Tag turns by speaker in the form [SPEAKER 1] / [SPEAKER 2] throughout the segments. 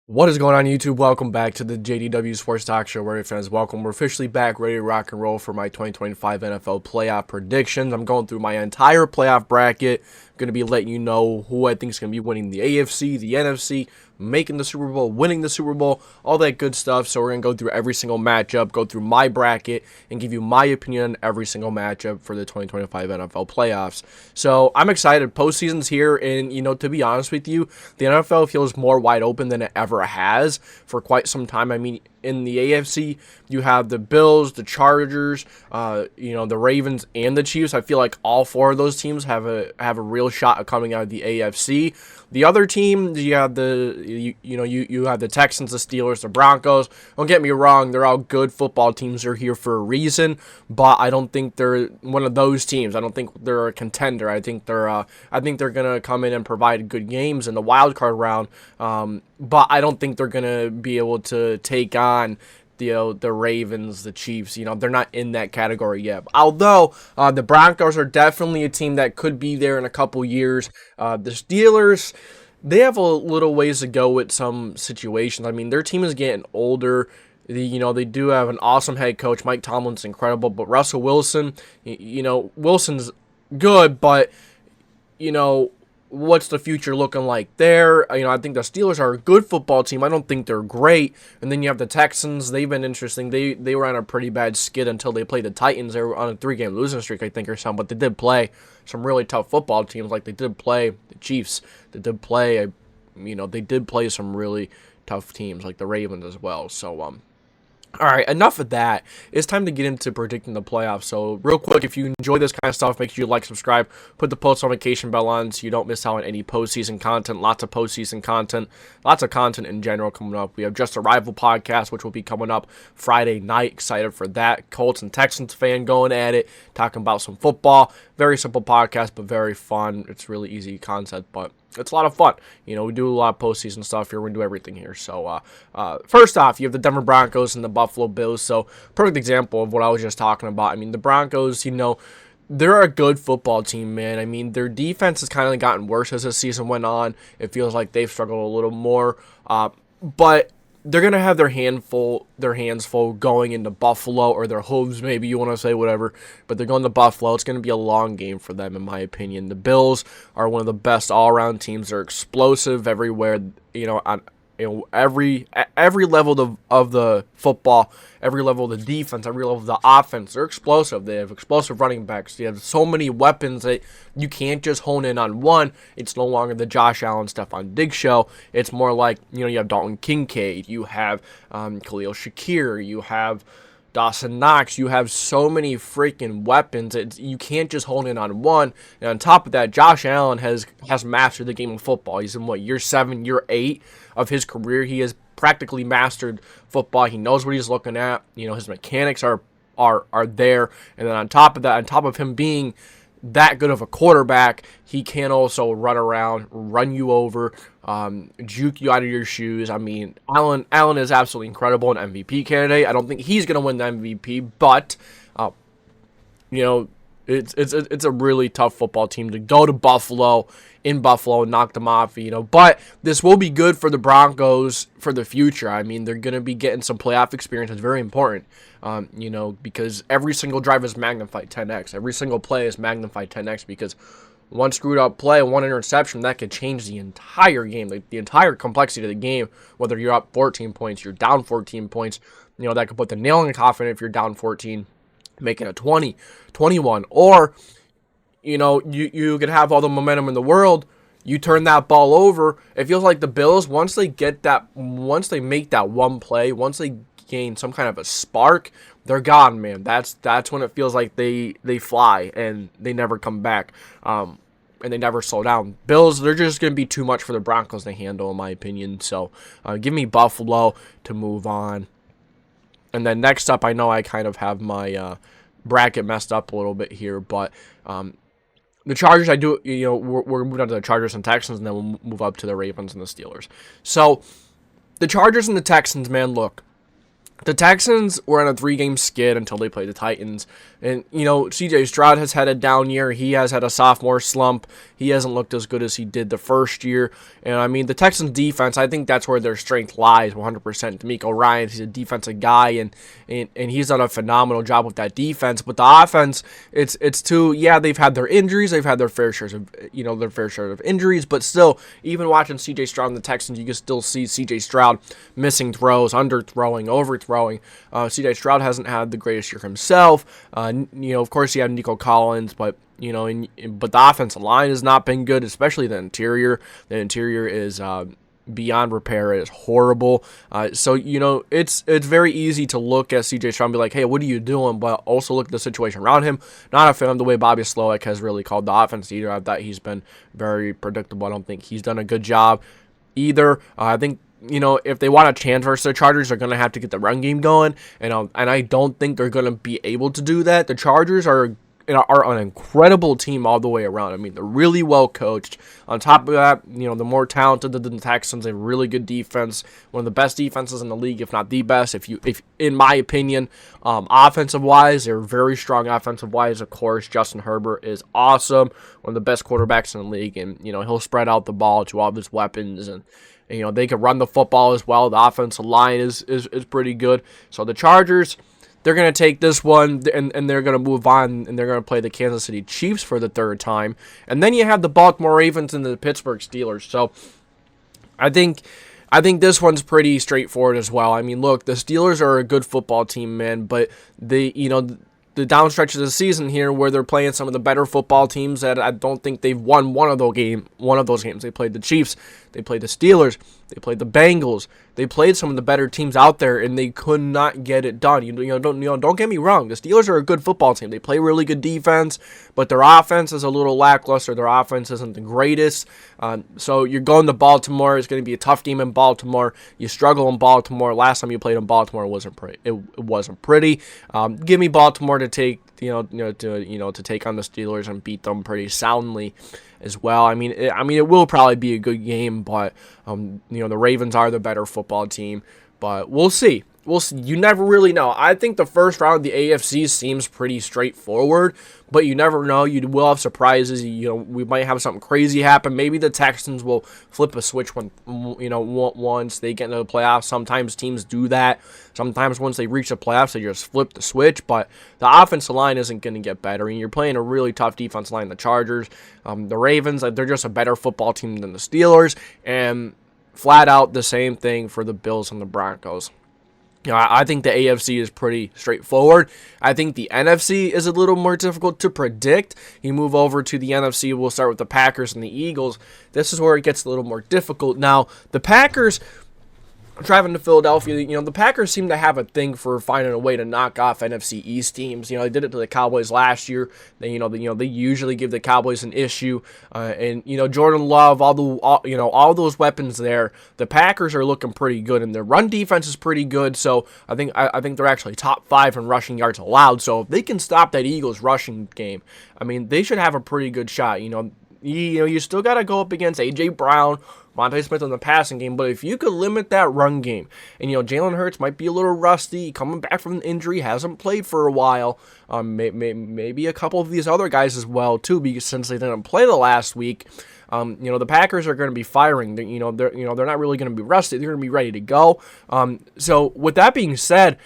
[SPEAKER 1] What is going on, YouTube? Welcome back to the JDW Sports Talk Show, where fans welcome. We're officially back, ready to rock and roll for my 2025 NFL playoff predictions. I'm going through my entire playoff bracket. I'm going to be letting you know who I think is going to be winning the AFC, the NFC, making the Super Bowl, winning the Super Bowl, all that good stuff. So we're going to go through every single matchup, go through my bracket, and give you my opinion on every single matchup for the 2025 NFL playoffs. So I'm excited. Postseason's here, and, to be honest with you, the NFL feels more wide open than it ever has for quite some time. I mean, in the AFC, you have the Bills, the Chargers, the Ravens, and the Chiefs. I feel like all four of those teams have a real shot at coming out of the AFC. The other team, you have you have the Texans, the Steelers, the Broncos. Don't get me wrong; they're all good football teams. They're here for a reason, but I don't think they're one of those teams. I don't think they're a contender. I think they're gonna come in and provide good games in the wild card round. But I don't think they're gonna be able to take on the Ravens, the Chiefs. They're not in that category yet. Although the Broncos are definitely a team that could be there in a couple years. The Steelers, they have a little ways to go with some situations. I mean, their team is getting older. They do have an awesome head coach. Mike Tomlin's incredible, but Russell Wilson, Wilson's good, but what's the future looking like there? I think the Steelers are a good football team. I don't think they're great. And then you have the Texans. They've been interesting. They were on a pretty bad skid until they played the Titans. They were on a 3-game losing streak, I think, or something. But they did play some really tough football teams. Like they did play the Chiefs. They did play, some really tough teams like the Ravens as well. So, all right, enough of that. It's time to get into predicting the playoffs. So, real quick, if you enjoy this kind of stuff, make sure you like, subscribe, put the post notification bell on so you don't miss out on any postseason content. Lots of postseason content, lots of content in general coming up. We have Just a Rival podcast, which will be coming up Friday night. Excited for that. Colts and Texans fan going at it, talking about some football. Very simple podcast, but very fun. It's really easy concept, but it's a lot of fun. We do a lot of postseason stuff here. We do everything here. So, first off, you have the Denver Broncos and the Buffalo Bills. So, perfect example of what I was just talking about. I mean, the Broncos, they're a good football team, man. I mean, their defense has kind of gotten worse as the season went on. It feels like they've struggled a little more. But they're going to have their hands full going into Buffalo, or their hooves, maybe you want to say, whatever. But they're going to Buffalo. It's going to be a long game for them, in my opinion. The Bills are one of the best all-around teams. They're explosive everywhere, on every level of the football, every level of the defense, every level of the offense. They're explosive. They have explosive running backs. They have so many weapons that you can't just hone in on one. It's no longer the Josh Allen, Stephon Diggs show. It's more like, you have Dalton Kincaid, you have Khalil Shakir, you have Dawson Knox. You have so many freaking weapons. You can't just hone in on one. And on top of that, Josh Allen has mastered the game of football. He's in year 7, year 8 of his career. He has practically mastered football. He knows what he's looking at. His mechanics are there. And then on top of that, on top of him being that good of a quarterback, he can also run around, run you over, juke you out of your shoes. I mean, Allen is absolutely incredible, an MVP candidate. I don't think he's going to win the MVP, but it's a really tough football team to go to Buffalo, in Buffalo, and knock them off, But this will be good for the Broncos for the future. I mean, they're going to be getting some playoff experience. It's very important, because every single drive is magnified 10x. Every single play is magnified 10x, because one screwed up play, one interception, that could change the entire game, the entire complexity of the game, whether you're up 14 points, you're down 14 points. That could put the nail in the coffin if you're down 14, make it a 20, 21, or you could have all the momentum in the world. You turn that ball over. It feels like the Bills, once they make that one play, once they gain some kind of a spark, they're gone, man. That's when it feels like they fly and they never come back. And they never slow down. Bills, they're just going to be too much for the Broncos to handle, in my opinion. So give me Buffalo to move on. And then next up, I know I kind of have my bracket messed up a little bit here, but the Chargers, we're moving on to the Chargers and Texans, and then we'll move up to the Ravens and the Steelers. So the Chargers and the Texans, man, look, The Texans were on a 3-game skid until they played the Titans. And, C.J. Stroud has had a down year. He has had a sophomore slump. He hasn't looked as good as he did the first year. And, the Texans' defense, I think that's where their strength lies 100%. D'Amico Ryans, he's a defensive guy, and he's done a phenomenal job with that defense. But the offense, it's too, yeah, they've had their injuries. They've had their fair share of injuries. But still, even watching C.J. Stroud and the Texans, you can still see C.J. Stroud missing throws, underthrowing, overthrowing. C.J. Stroud hasn't had the greatest year himself. Of course, you have Nico Collins, but but the offensive line has not been good, especially the interior. The interior is beyond repair. It is horrible. So it's very easy to look at C.J. Stroud and be like, hey, what are you doing? But also look at the situation around him. Not a fan of the way Bobby Slowick has really called the offense either. I thought he's been very predictable. I don't think he's done a good job either. I think if they want a chance versus the Chargers, they're going to have to get the run game going, and I don't think they're going to be able to do that. The Chargers are an incredible team all the way around. They're really well coached. On top of that, the more talented than the Texans, they have really good defense, one of the best defenses in the league, if not the best. If in my opinion, offensive wise, they're very strong offensive wise. Of course, Justin Herbert is awesome, one of the best quarterbacks in the league, and he'll spread out the ball to all of his weapons, and they can run the football as well. The offensive line is pretty good. So the Chargers, they're going to take this one, and they're going to move on, and they're going to play the Kansas City Chiefs for the third time. And then you have the Baltimore Ravens and the Pittsburgh Steelers. So I think this one's pretty straightforward as well. Look, the Steelers are a good football team, man, but the down stretch of the season here where they're playing some of the better football teams that I don't think they've won one of those games. They played the Chiefs, they played the Steelers, they played the Bengals. They played some of the better teams out there, and they could not get it done. Don't get me wrong. The Steelers are a good football team. They play really good defense, but their offense is a little lackluster. Their offense isn't the greatest. So you're going to Baltimore. It's going to be a tough game in Baltimore. You struggle in Baltimore. Last time you played in Baltimore, it wasn't pretty. It wasn't pretty. Give me Baltimore to take to take on the Steelers and beat them pretty soundly as well. It will probably be a good game, but the Ravens are the better football team. But we'll see. You never really know. I think the first round of the AFC seems pretty straightforward, but you never know. You will have surprises. We might have something crazy happen. Maybe the Texans will flip a switch once they get into the playoffs. Sometimes teams do that. Sometimes once they reach the playoffs, they just flip the switch. But the offensive line isn't going to get better, and you're playing a really tough defense line. The Chargers, the Ravens, they're just a better football team than the Steelers, and flat out the same thing for the Bills and the Broncos. I think the AFC is pretty straightforward. I think the NFC is a little more difficult to predict. You move over to the NFC, we'll start with the Packers and the Eagles. This is where it gets a little more difficult. Now, the Packers, driving to Philadelphia, the Packers seem to have a thing for finding a way to knock off NFC East teams. They did it to the Cowboys last year. They usually give the Cowboys an issue. And Jordan Love, all those weapons there. The Packers are looking pretty good, and their run defense is pretty good. So I think they're actually top 5 in rushing yards allowed. So if they can stop that Eagles rushing game, they should have a pretty good shot. You still got to go up against A.J. Brown, Monte Smith in the passing game, but if you could limit that run game, and Jalen Hurts might be a little rusty, coming back from an injury, hasn't played for a while, maybe a couple of these other guys as well too, because since they didn't play the last week, the Packers are going to be firing. They're not really going to be rusty. They're going to be ready to go. So with that being said,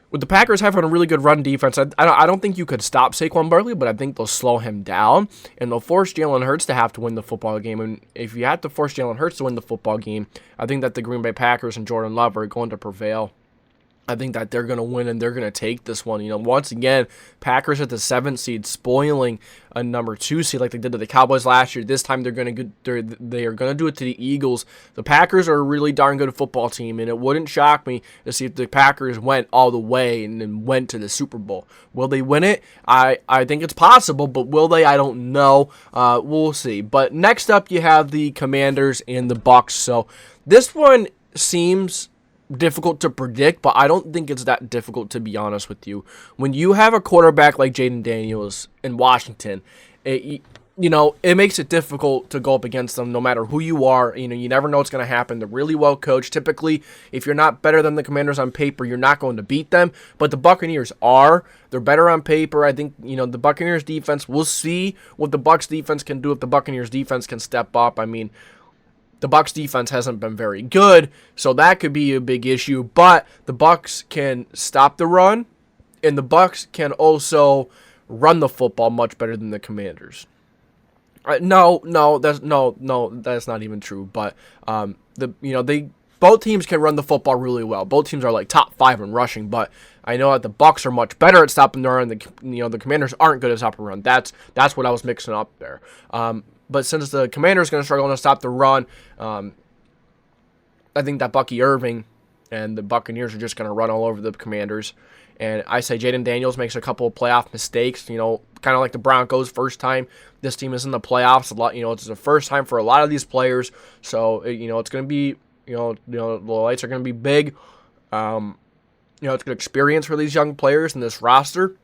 [SPEAKER 1] with the Packers having a really good run defense, I don't think you could stop Saquon Barkley, but I think they'll slow him down, and they'll force Jalen Hurts to have to win the football game. And if you have to force Jalen Hurts to win the football game, I think that the Green Bay Packers and Jordan Love are going to prevail. I think that they're going to win, and they're going to take this one. Once again, Packers at the 7th seed, spoiling a number 2 seed like they did to the Cowboys last year. This time they are going to do it to the Eagles. The Packers are a really darn good football team, and it wouldn't shock me to see if the Packers went all the way and then went to the Super Bowl. Will they win it? I think it's possible, but will they? I don't know. We'll see. But next up, you have the Commanders and the Bucs. So this one seems difficult to predict, but I don't think it's that difficult, to be honest with you. When you have a quarterback like Jaden Daniels in Washington, it makes it difficult to go up against them no matter who you are. You never know what's going to happen. They're really well coached. Typically, if you're not better than the Commanders on paper, you're not going to beat them. But the Buccaneers are. They're better on paper. I think, the Buccaneers defense, we'll see what the Bucs defense can do if the Buccaneers defense can step up. I mean, the Bucs defense hasn't been very good, so that could be a big issue. But the Bucs can stop the run, and the Bucs can also run the football much better than the Commanders. No, that's not even true. But both teams can run the football really well. Both teams are like top 5 in rushing, but I know that the Bucs are much better at stopping the run. The Commanders aren't good at stopping the run. That's what I was mixing up there. But since the Commanders going to struggle to stop the run, I think that Bucky Irving and the Buccaneers are just going to run all over the Commanders. And I say Jaden Daniels makes a couple of playoff mistakes, kind of like the Broncos' first time this team is in the playoffs. It's the first time for a lot of these players. So, it's going to be, the lights are going to be big. It's good experience for these young players in this roster.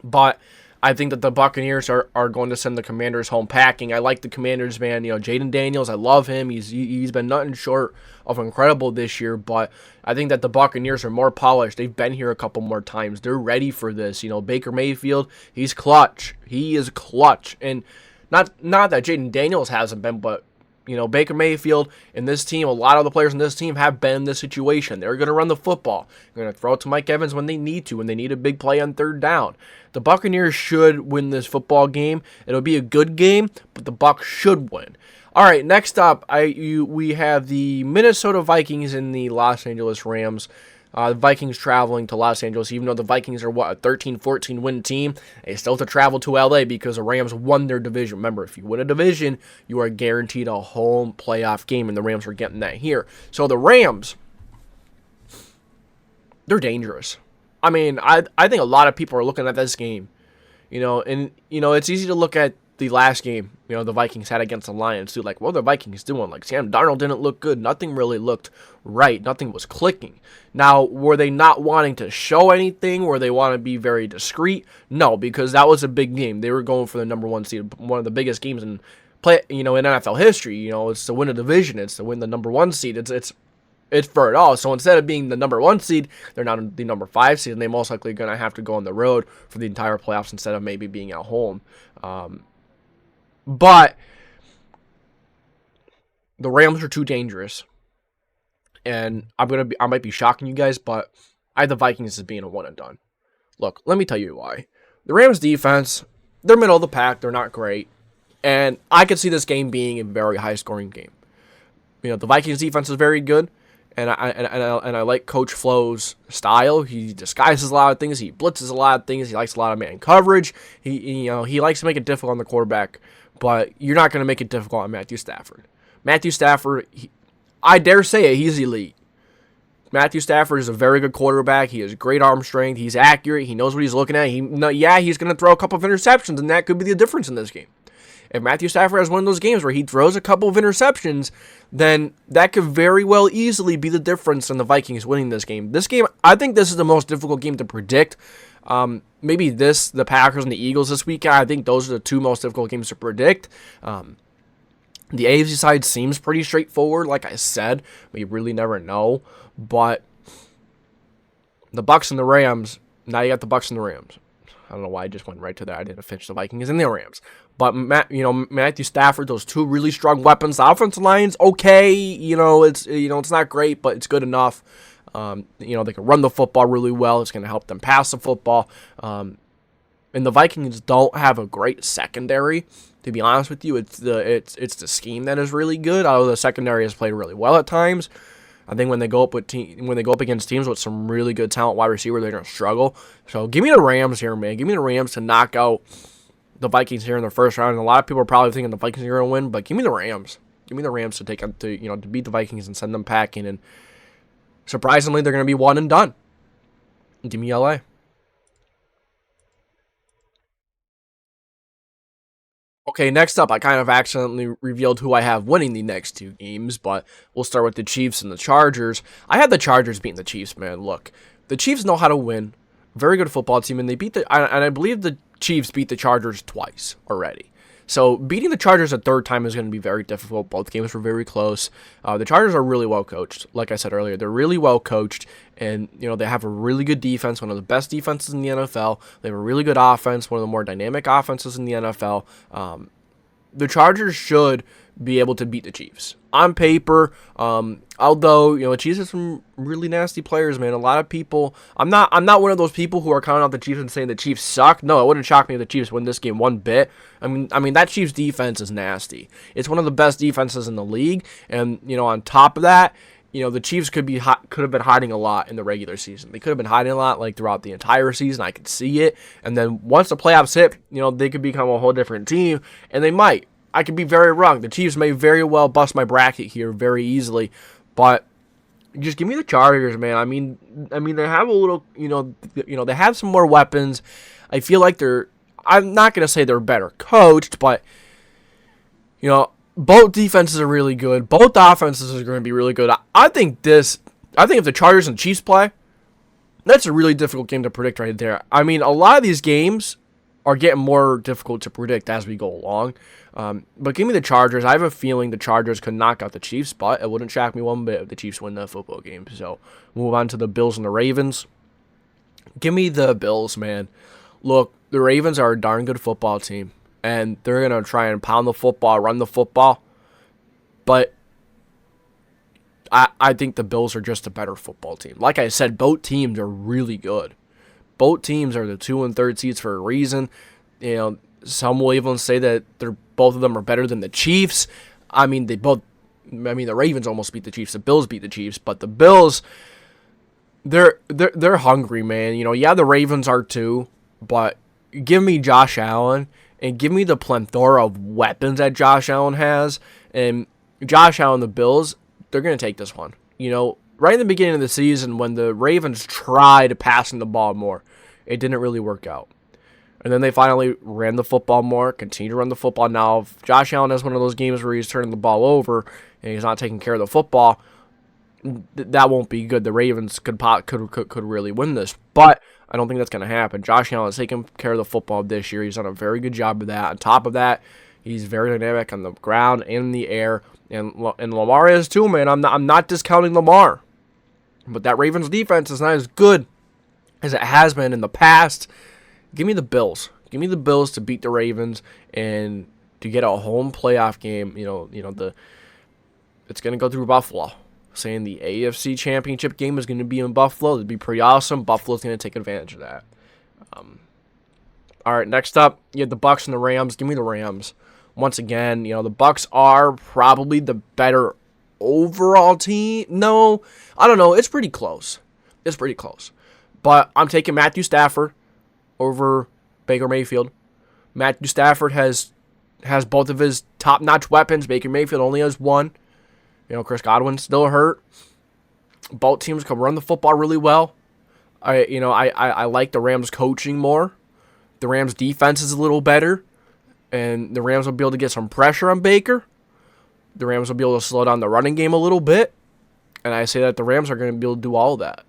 [SPEAKER 1] But I think that the Buccaneers are going to send the Commanders home packing. I like the Commanders, man. Jaden Daniels, I love him. He's been nothing short of incredible this year, but I think that the Buccaneers are more polished. They've been here a couple more times. They're ready for this. Baker Mayfield, he's clutch. He is clutch. And not that Jaden Daniels hasn't been, but Baker Mayfield and this team, a lot of the players in this team have been in this situation. They're going to run the football. They're going to throw it to Mike Evans when they need to, when they need a big play on third down. The Buccaneers should win this football game. It'll be a good game, but the Bucs should win. All right, next up, we have the Minnesota Vikings and the Los Angeles Rams. The Vikings traveling to Los Angeles, even though the Vikings are, a 13-14 win team, they still have to travel to LA because the Rams won their division. Remember, if you win a division, you are guaranteed a home playoff game, and the Rams are getting that here. So the Rams, they're dangerous. I mean, I think a lot of people are looking at this game, it's easy to look at the last game, the Vikings had against the Lions, too. Like, what are the Vikings doing? Like, Sam Darnold didn't look good. Nothing really looked right. Nothing was clicking. Now, were they not wanting to show anything? Were they want to be very discreet? No, because that was a big game. They were going for the number 1 seed, one of the biggest games in in NFL history. It's to win a division. It's to win the number 1 seed. It's for it all. So instead of being the number 1 seed, they're not the number 5 seed, and they most likely going to have to go on the road for the entire playoffs instead of maybe being at home. But the Rams are too dangerous, and I might be shocking you guys, but I have the Vikings as being a one and done. Look, let me tell you why. The Rams defense, they're middle of the pack. They're not great, and I could see this game being a very high scoring game. The Vikings defense is very good, and I like Coach Flo's style. He disguises a lot of things. He blitzes a lot of things. He likes a lot of man coverage. He likes to make it difficult on the quarterback. But you're not going to make it difficult on Matthew Stafford. Matthew Stafford, I dare say it, he's elite. Matthew Stafford is a very good quarterback. He has great arm strength. He's accurate. He knows what he's looking at. He's going to throw a couple of interceptions, and that could be the difference in this game. If Matthew Stafford has one of those games where he throws a couple of interceptions, then that could very well easily be the difference in the Vikings winning this game. I think this is the most difficult game to predict. Maybe the Packers and the Eagles this weekend. I think those are the 2 most difficult games to predict. The AFC side seems pretty straightforward, like I said, but you really never know. But the Bucs and the Rams, now you got the Bucs and the Rams. I don't know why I just went right to that. I didn't finish the Vikings and the Rams. But Matthew Stafford, those 2 really strong weapons. The offensive line's okay. It's not great, but it's good enough. They can run the football really well. It's going to help them pass the football. And the Vikings don't have a great secondary. To be honest with you, it's the scheme that is really good. Although the secondary has played really well at times. I think when they go up against teams with some really good talent wide receiver, they're going to struggle. So give me the Rams here, man. Give me the Rams to knock out the Vikings here in the first round. And a lot of people are probably thinking the Vikings are going to win, but give me the Rams. Give me the Rams to to beat the Vikings and send them packing. And surprisingly, they're going to be one and done. Give me LA. Okay, next up, I kind of accidentally revealed who I have winning the next 2 games, but we'll start with the Chiefs and the Chargers. I had the Chargers beating the Chiefs, man. Look, the Chiefs know how to win. Very good football team, and I believe the Chiefs beat the Chargers twice already. So beating the Chargers a third time is going to be very difficult. Both games were very close. The Chargers are really well coached. Like I said earlier, they're really well coached, and they have a really good defense, one of the best defenses in the NFL. They have a really good offense, one of the more dynamic offenses in the NFL. The Chargers should be able to beat the Chiefs on paper. Although the Chiefs have some really nasty players, man. A lot of people. I'm not one of those people who are counting out the Chiefs and saying the Chiefs suck. No, it wouldn't shock me if the Chiefs win this game one bit. I mean that Chiefs defense is nasty. It's one of the best defenses in the league, and on top of that, the Chiefs could have been hiding a lot in the regular season. They could have been hiding a lot throughout the entire season. I could see it, and then once the playoffs hit, they could become a whole different team, and they might. I could be very wrong. The Chiefs may very well bust my bracket here very easily, but just give me the Chargers, man. I mean, they have a little, they have some more weapons. I feel like I'm not gonna say they're better coached, but both defenses are really good. Both offenses are going to be really good. I think if the Chargers and Chiefs play, that's a really difficult game to predict right there. I mean, a lot of these games are getting more difficult to predict as we go along. But give me the Chargers. I have a feeling the Chargers could knock out the Chiefs, but it wouldn't shock me one bit if the Chiefs win the football game. So move on to the Bills and the Ravens. Give me the Bills, man. Look, the Ravens are a darn good football team, and they're going to try and pound the football, run the football. But I think the Bills are just a better football team. Like I said, both teams are really good. Both teams are the 2 and 3rd seeds for a reason. Some will even say that both of them are better than the Chiefs. I mean, the Ravens almost beat the Chiefs. The Bills beat the Chiefs, but the Bills, they're hungry, man. The Ravens are too, but give me Josh Allen and give me the plethora of weapons that Josh Allen has. And Josh Allen, the Bills, they're going to take this one. Right in the beginning of the season when the Ravens tried passing the ball more, it didn't really work out. And then they finally ran the football more, continue to run the football. Now, if Josh Allen has one of those games where he's turning the ball over and he's not taking care of the football, that won't be good. The Ravens could really win this, but I don't think that's going to happen. Josh Allen is taking care of the football this year. He's done a very good job of that. On top of that, he's very dynamic on the ground and in the air, and Lamar is too, man. I'm not discounting Lamar, but that Ravens defense is not as good as it has been in the past. Give me the Bills. Give me the Bills to beat the Ravens and to get a home playoff game. It's going to go through Buffalo. Saying the AFC Championship game is going to be in Buffalo. It'd be pretty awesome. Buffalo's going to take advantage of that. All right, next up, you have the Bucs and the Rams. Give me the Rams. Once again, the Bucs are probably the better overall team. No, I don't know. It's pretty close. But I'm taking Matthew Stafford over Baker Mayfield. Matthew Stafford has both of his top-notch weapons. Baker Mayfield only has one. Chris Godwin's still hurt. Both teams can run the football really well. I like the Rams coaching more. The Rams defense is a little better, and the Rams will be able to get some pressure on Baker. The Rams will be able to slow down the running game a little bit, and I say that the Rams are going to be able to do all of that.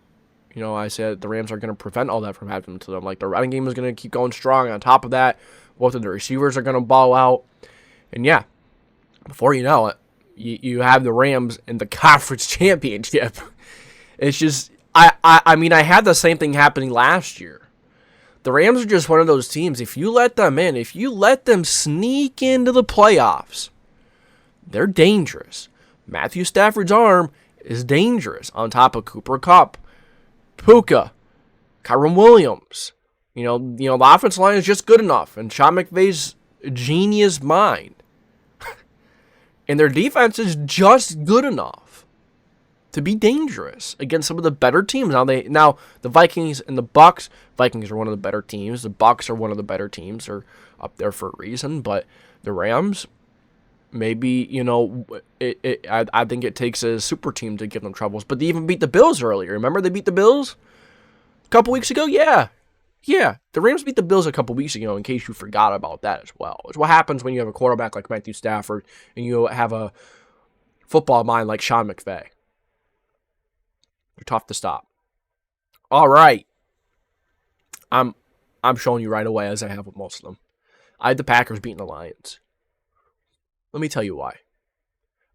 [SPEAKER 1] I said the Rams are going to prevent all that from happening to them. The running game is going to keep going strong. On top of that, both of the receivers are going to ball out. And yeah, before you know it, you have the Rams in the conference championship. It's just, I mean, I had the same thing happening last year. The Rams are just one of those teams. If you let them in, if you let them sneak into the playoffs, they're dangerous. Matthew Stafford's arm is dangerous on top of Cooper Kupp, Puka, Kyron Williams. The offensive line is just good enough, and Sean McVay's genius mind. And their defense is just good enough to be dangerous against some of the better teams. Now the Vikings and the Bucs. Vikings are one of the better teams. The Bucs are one of the better teams. They're up there for a reason. But the Rams, maybe I think it takes a super team to give them troubles. But they even beat the Bills earlier. Remember they beat the Bills a couple weeks ago? Yeah. The Rams beat the Bills a couple weeks ago, in case you forgot about that as well. It's what happens when you have a quarterback like Matthew Stafford and you have a football mind like Sean McVay. They're tough to stop. All right. I'm showing you right away, as I have with most of them. I had the Packers beating the Lions. Let me tell you why.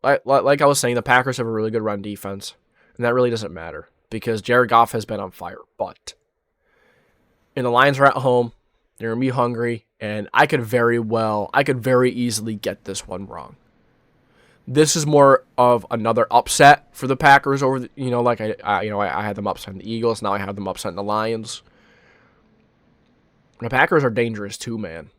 [SPEAKER 1] Like I was saying, the Packers have a really good run defense, and that really doesn't matter because Jared Goff has been on fire. But and the Lions are at home, they're gonna be hungry, and I could very easily get this one wrong. This is more of another upset for the Packers over, like I had them upsetting the Eagles, now I have them upsetting the Lions. The Packers are dangerous too, man.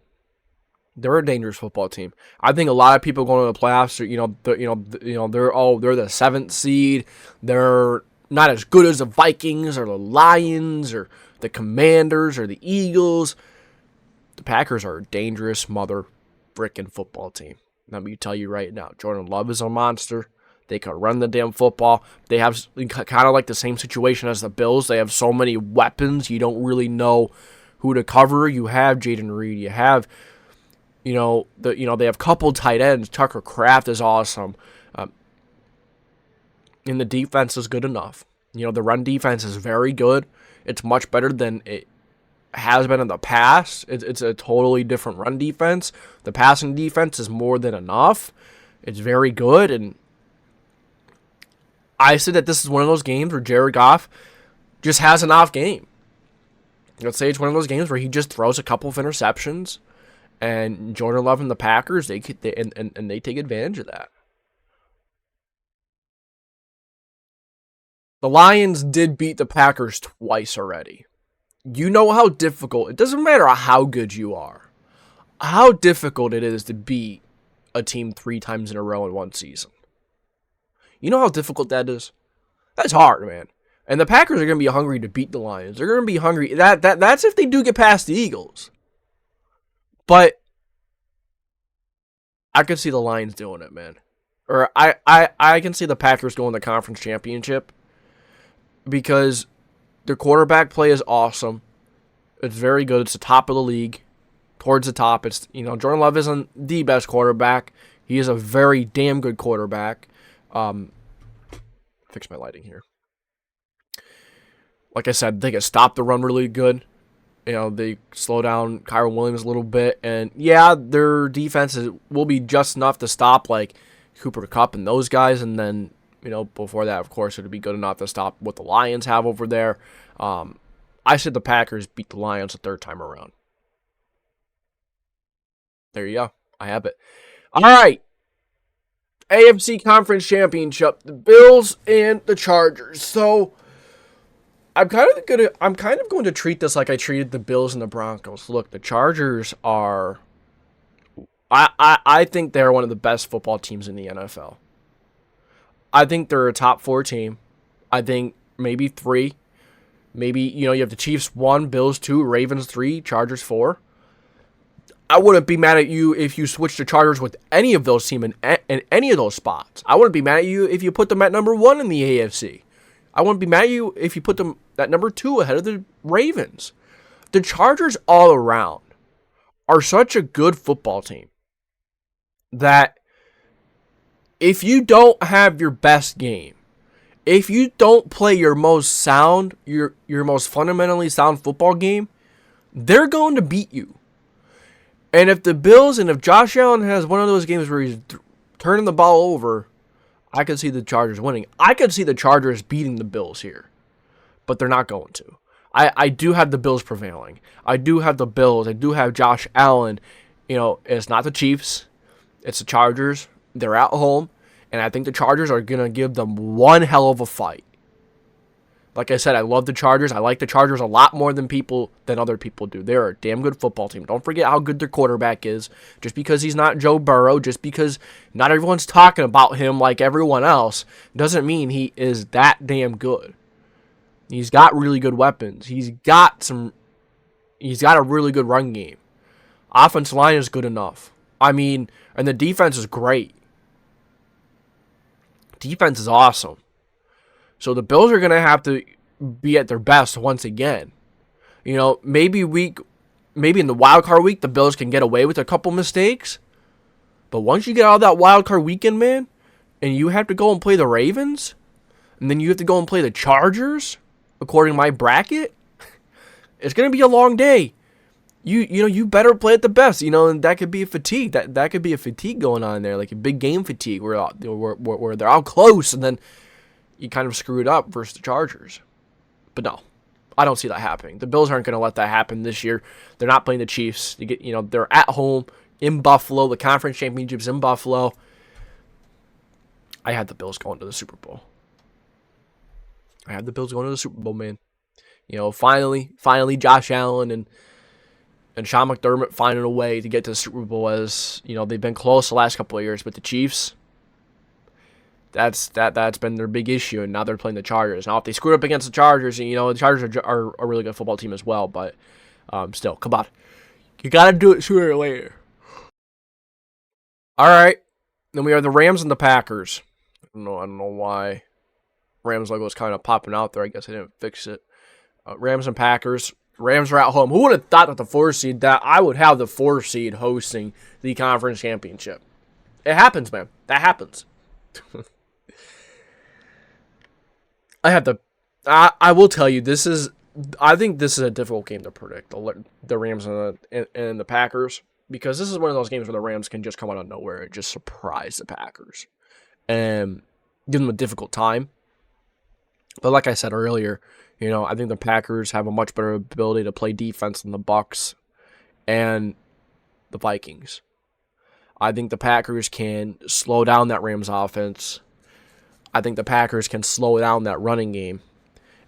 [SPEAKER 1] They're a dangerous football team. I think a lot of people going to the playoffs they're the 7th seed. They're not as good as the Vikings or the Lions or the Commanders or the Eagles. The Packers are a dangerous mother frickin' football team. Let me tell you right now, Jordan Love is a monster. They can run the damn football. They have kind of like the same situation as the Bills. They have so many weapons, you don't really know who to cover. You have Jaden Reed. You have they have couple tight ends. Tucker Kraft is awesome. And the defense is good enough. The run defense is very good. It's much better than it has been in the past. It's a totally different run defense. The passing defense is more than enough. It's very good. And I said that this is one of those games where Jared Goff just has an off game. Let's say it's one of those games where he just throws a couple of interceptions. And Jordan Love and the Packers, they take advantage of that. The Lions did beat the Packers twice already. You know how difficult, it doesn't matter how good you are, how difficult it is to beat a team 3 times in a row in one season. You know how difficult that is? That's hard, man. And the Packers are going to be hungry to beat the Lions. They're going to be hungry. That's if they do get past the Eagles. But I could see the Lions doing it, man. Or I can see the Packers going to the conference championship because their quarterback play is awesome. It's very good. It's the top of the league. Towards the top. It's Jordan Love isn't the best quarterback. He is a very damn good quarterback. Fix my lighting here. Like I said, they can stop the run really good. They slow down Kyron Williams a little bit. And, yeah, their defense will be just enough to stop, like, Cooper Kupp and those guys. And then, before that, of course, it would be good enough to stop what the Lions have over there. I said the Packers beat the Lions the 3rd time around. There you go. I have it. All right. AFC Conference Championship. The Bills and the Chargers. So I'm kind of going to treat this like I treated the Bills and the Broncos. Look, the Chargers are, I think they're one of the best football teams in the NFL. I think they're a top 4 team. I think maybe 3. Maybe, you have the Chiefs 1, Bills 2, Ravens 3, Chargers 4. I wouldn't be mad at you if you switched the Chargers with any of those teams in any of those spots. I wouldn't be mad at you if you put them at number 1 in the AFC. I wouldn't be mad at you if you put them at number 2 ahead of the Ravens. The Chargers all around are such a good football team that if you don't have your best game, if you don't play your most sound, your most fundamentally sound football game, they're going to beat you. And if the Bills and if Josh Allen has one of those games where he's turning the ball over, I could see the Chargers winning. I could see the Chargers beating the Bills here, but they're not going to. I do have the Bills prevailing. I do have the Bills. I do have Josh Allen. It's not the Chiefs. It's the Chargers. They're at home, and I think the Chargers are going to give them one hell of a fight. Like I said, I love the Chargers. I like the Chargers a lot more than other people do. They're a damn good football team. Don't forget how good their quarterback is. Just because he's not Joe Burrow, just because not everyone's talking about him like everyone else, doesn't mean he is that damn good. He's got really good weapons. He's got a really good run game. Offensive line is good enough. And the defense is great. Defense is awesome. So the Bills are going to have to be at their best once again. Maybe in the wild card week, the Bills can get away with a couple mistakes. But once you get out of that wild card weekend, man, and you have to go and play the Ravens, and then you have to go and play the Chargers, according to my bracket, it's going to be a long day. you better play at the best, and that could be a fatigue. That could be a fatigue going on there, like a big game fatigue where they're out close and then you kind of screw it up versus the Chargers. But no, I don't see that happening. The Bills aren't going to let that happen this year. They're not playing the Chiefs. They're at home in Buffalo. The conference championship's in Buffalo. I had the Bills going to the Super Bowl. I had the Bills going to the Super Bowl, man. Finally, Josh Allen and Sean McDermott finding a way to get to the Super Bowl, as they've been close the last couple of years. But the Chiefs, that's been their big issue, and now they're playing the Chargers. Now, if they screw up against the Chargers, the Chargers are a really good football team as well. But still, come on, you got to do it sooner or later. All right, then we have the Rams and the Packers. I don't know why Rams logo is kind of popping out there. I guess I didn't fix it. Rams and Packers. Rams are at home. Who would have thought that that I would have the 4 seed hosting the conference championship? It happens, man. That happens. I will tell you, I think this is a difficult game to predict, the Rams and the Packers, because this is one of those games where the Rams can just come out of nowhere and just surprise the Packers and give them a difficult time. But like I said earlier, I think the Packers have a much better ability to play defense than the Bucs and the Vikings. I think the Packers can slow down that Rams offense. I think the Packers can slow down that running game.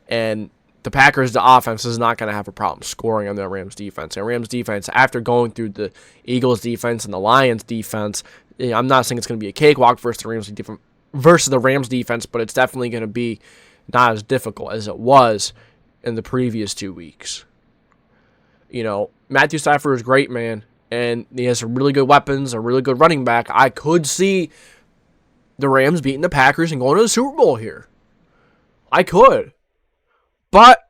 [SPEAKER 1] And the Packers, the offense, is not going to have a problem scoring on the Rams defense. And Rams defense, after going through the Eagles defense and the Lions defense, I'm not saying it's going to be a cakewalk versus the Rams defense, but it's definitely going to be not as difficult as it was in the previous 2 weeks. Matthew Stafford is great, man, and he has some really good weapons, a really good running back. I could see the Rams beating the Packers and going to the Super Bowl here. I could. But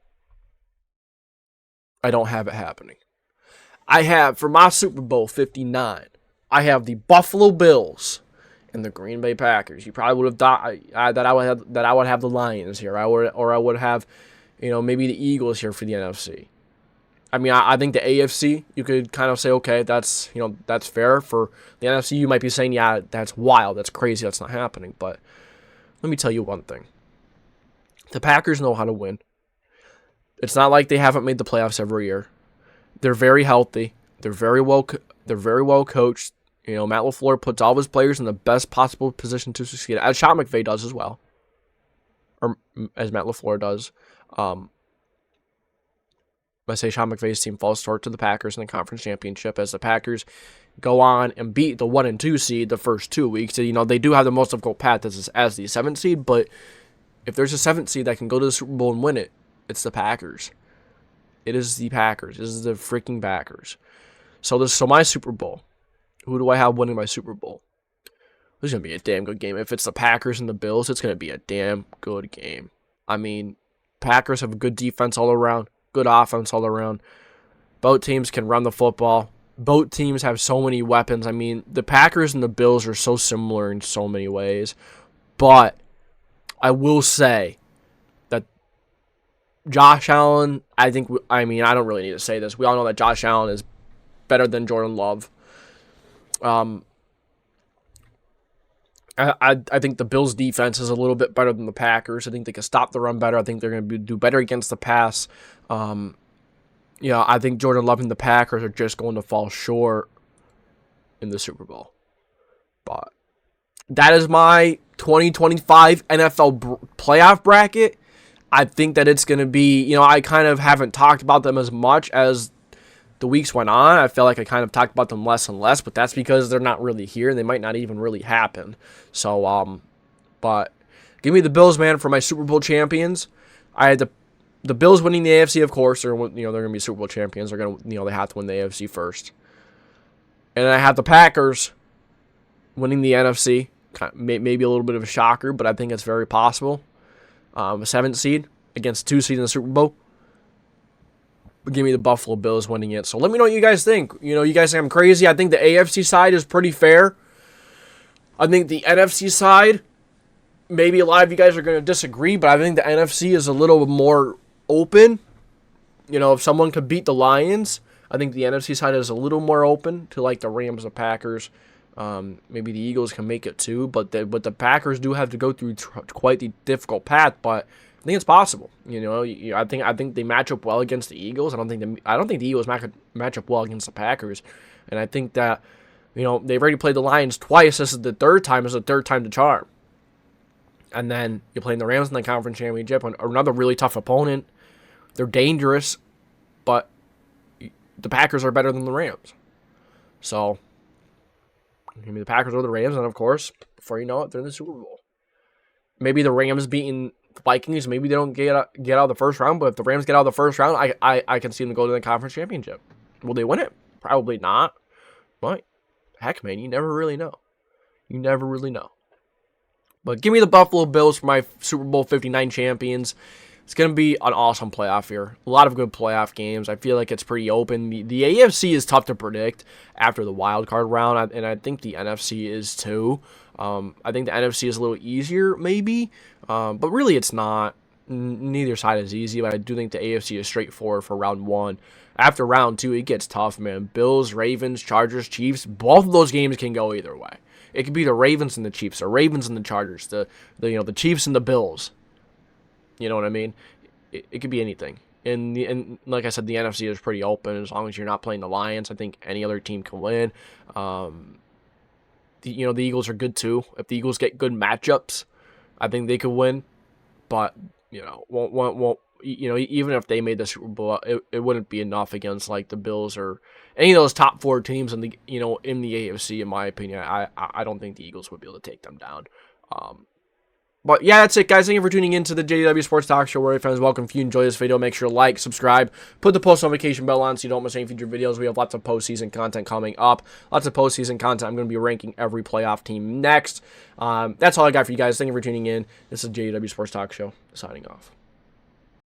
[SPEAKER 1] I don't have it happening. I have, for my Super Bowl 59, I have the Buffalo Bills and the Green Bay Packers. You probably would have thought that I would have the Lions here. I would have, maybe the Eagles here for the NFC. I mean, I think the AFC, you could kind of say, okay, that's fair. For the NFC, you might be saying, yeah, that's wild, that's crazy, that's not happening. But let me tell you one thing: the Packers know how to win. It's not like they haven't made the playoffs every year. They're very healthy. They're very well coached. Matt LaFleur puts all of his players in the best possible position to succeed, as Sean McVay does as well, or as Matt LaFleur does. I say Sean McVay's team falls short to the Packers in the conference championship, as the Packers go on and beat the 1 and 2 seed the first 2 weeks. They do have the most difficult path as the 7th seed, but if there's a 7th seed that can go to the Super Bowl and win it, it's the Packers. It is the Packers. This is the freaking Packers. So my Super Bowl. Who do I have winning my Super Bowl? This is going to be a damn good game. If it's the Packers and the Bills, it's going to be a damn good game. I mean, Packers have a good defense all around, good offense all around. Both teams can run the football. Both teams have so many weapons. I mean, the Packers and the Bills are so similar in so many ways. But I will say that Josh Allen, I don't really need to say this. We all know that Josh Allen is better than Jordan Love. I think the Bills' defense is a little bit better than the Packers. I think they can stop the run better. I think they're going to do better against the pass. I think Jordan Love and the Packers are just going to fall short in the Super Bowl. But that is my 2025 NFL playoff bracket. I think that it's going to be, I kind of haven't talked about them as much as the weeks went on. I feel like I kind of talked about them less and less, but that's because they're not really here and they might not even really happen. So, but give me the Bills, man, for my Super Bowl champions. I had the Bills winning the AFC, of course. They're going to be Super Bowl champions. They're going to, they have to win the AFC first. And I have the Packers winning the NFC. Maybe a little bit of a shocker, but I think it's very possible. A 7th seed against 2 seed in the Super Bowl. Give me the Buffalo Bills winning it. So let me know what you guys think. You guys think I'm crazy. I think the AFC side is pretty fair. I think the NFC side, maybe a lot of you guys are going to disagree, but I think the NFC is a little more open. If someone could beat the Lions, I think the NFC side is a little more open to like the Rams, the Packers. Maybe the Eagles can make it too, but the Packers do have to go through quite the difficult path. But I think it's possible. I think they match up well against the Eagles. I don't think the Eagles match up well against the Packers, and I think that they've already played the Lions twice. This is the third time. It's the third time to charm. And then you're playing the Rams in the conference championship, another really tough opponent. They're dangerous, but the Packers are better than the Rams. So, maybe the Packers or the Rams, and of course, before you know it, they're in the Super Bowl. Maybe the Rams beating the Vikings, maybe they don't get out of the first round, but if the Rams get out of the first round, I can see them go to the conference championship. Will they win it? Probably not. But, heck, man, you never really know. You never really know. But give me the Buffalo Bills for my Super Bowl 59 champions. It's going to be an awesome playoff year. A lot of good playoff games. I feel like it's pretty open. The AFC is tough to predict after the wild card round, and I think the NFC is too. I think the NFC is a little easier, maybe, but really it's not. Neither side is easy, but I do think the AFC is straightforward for round one. After round two, it gets tough, man. Bills, Ravens, Chargers, Chiefs, both of those games can go either way. It could be the Ravens and the Chiefs, the Ravens and the Chargers, the Chiefs and the Bills. You know what I mean? It could be anything. And like I said, the NFC is pretty open as long as you're not playing the Lions. I think any other team can win. The Eagles are good too. If the Eagles get good matchups, I think they could win. But won't even if they made the Super Bowl, it wouldn't be enough against like the Bills or any of those top four teams in the AFC. In my opinion, I don't think the Eagles would be able to take them down. But yeah, that's it, guys. Thank you for tuning in to the JDW Sports Talk Show. Where fans, welcome. If you enjoy this video, make sure to like, subscribe, put the post notification bell on so you don't miss any future videos. We have lots of postseason content coming up. Lots of postseason content. I'm going to be ranking every playoff team next. That's all I got for you guys. Thank you for tuning in. This is JDW Sports Talk Show. Signing off.